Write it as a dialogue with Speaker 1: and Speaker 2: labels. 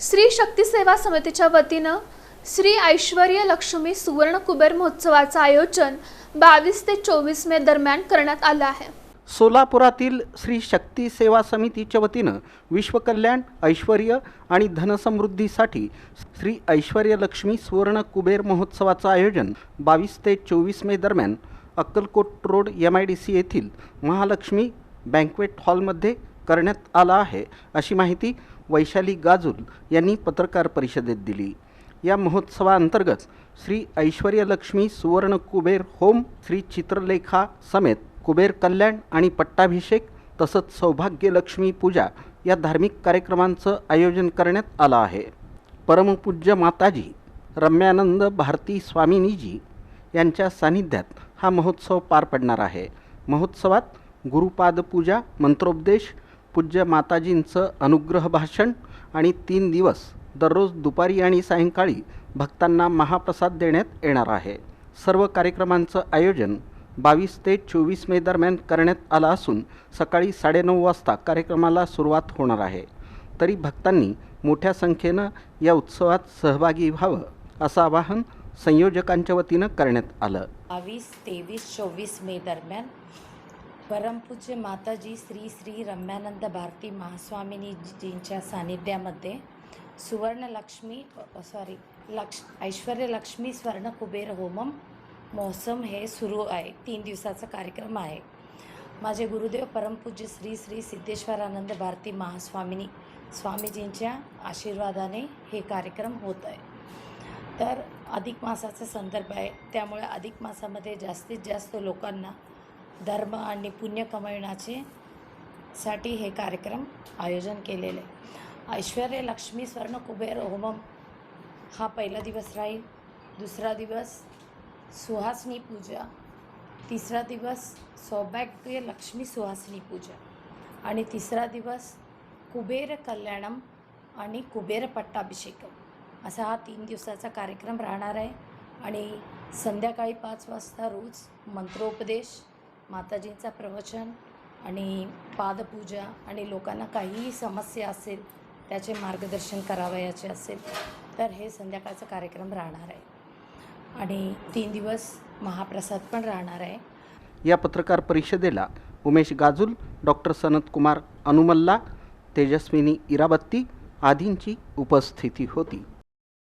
Speaker 1: श्री शक्ती सेवा समितीच्या वतीनं श्री ऐश्वर्य लक्ष्मी सुवर्ण कुबेर महोत्सवाचं आयोजन 22 ते 24 मे दरम्यान करण्यात आलं आहे।
Speaker 2: सोलापुरातील श्री शक्ती सेवा समितीच्या वतीनं विश्वकल्याण, ऐश्वर्य आणि धनसमृद्धीसाठी श्री ऐश्वर्य लक्ष्मी सुवर्ण कुबेर महोत्सवाचं आयोजन 22 ते 24 मे दरम्यान अक्कलकोट रोड MIDC येथील महालक्ष्मी बँक्वेट हॉलमध्ये करण्यात आला आहे, अशी माहिती वैशाली गाजुल यांनी पत्रकार परिषदेत दिली। या महोत्सवाअंतर्गत श्री ऐश्वर्य लक्ष्मी सुवर्ण कुबेर होम, श्री चित्रलेखा समेत कुबेर कल्याण आणि पट्टाभिषेक तसंच सौभाग्यलक्ष्मी पूजा या धार्मिक कार्यक्रमांचं आयोजन करण्यात आलं आहे। परमपूज्य माताजी रम्यानंद भारती स्वामिनीजी यांच्या सानिध्यात हा महोत्सव पार पडणार आहे। महोत्सवात गुरुपाद पूजा, मंत्रोपदेश, पूज्य माताजींचं अनुग्रह भाषण आणि 3 दिवस दररोज दुपारी आणि सायंकाळी भक्तांना महाप्रसाद देण्यात येणार आहे। सर्व कार्यक्रमांचं आयोजन 22 ते 24 मे दरम्यान करण्यात आलं असून सकाळी 9:30 वाजता कार्यक्रमाला सुरुवात होणार आहे। तरी भक्तांनी मोठ्या संख्येनं या उत्सवात सहभागी व्हावं असं आवाहन संयोजकांच्या वतीनं करण्यात आलं।
Speaker 3: 22, 23, 24 मे दरम्यान परमपूज्य माताजी श्री श्री रम्यानंद भारती महास्वामिनीजींच्या सानिध्यामध्ये ऐश्वर्य लक्ष्मी स्वर्ण कुबेर होमम महोत्सव हे सुरू आहे। 3 दिवसाचा कार्यक्रम आहे। माझे गुरुदेव परमपूज्य श्री श्री सिद्धेश्वरानंद भारती महास्वामिनी स्वामीजींच्या आशीर्वादाने हे कार्यक्रम होत आहे। तर अधिक मासाचा संदर्भ आहे, त्यामुळे अधिक मासामध्ये जास्तीत जास्त लोकांना धर्म आणि पुण्य कमविण्याचे साठी हे कार्यक्रम आयोजन केलेले आहे। ऐश्वर्य लक्ष्मी स्वर्ण कुबेर होमम हा पहिला दिवस राहील। दुसरा दिवस सुहासिनी पूजा, तिसरा दिवस सौभाग्य लक्ष्मी सुहासिनी पूजा आणि तिसरा दिवस कुबेर कल्याणम आणि कुबेर पट्टाभिषेकम असा हा 3 दिवसाचा कार्यक्रम राहणार आहे। आणि संध्याकाळी 5 वाजता रोज मंत्रोपदेश, माताजींचा प्रवचन आणि पादपूजा आणि लोकांना काहीही समस्या असेल त्याचे मार्गदर्शन करावयाचे असेल तर हे संध्याकाळचा कार्यक्रम राहणार आहे आणि 3 दिवस महाप्रसाद पण राहणार आहे।
Speaker 2: या पत्रकार परिषदेला उमेश गाजुल, डॉक्टर सनत कुमार अनुमल्ला, तेजस्विनी इराबत्ती आदींची उपस्थिती होती।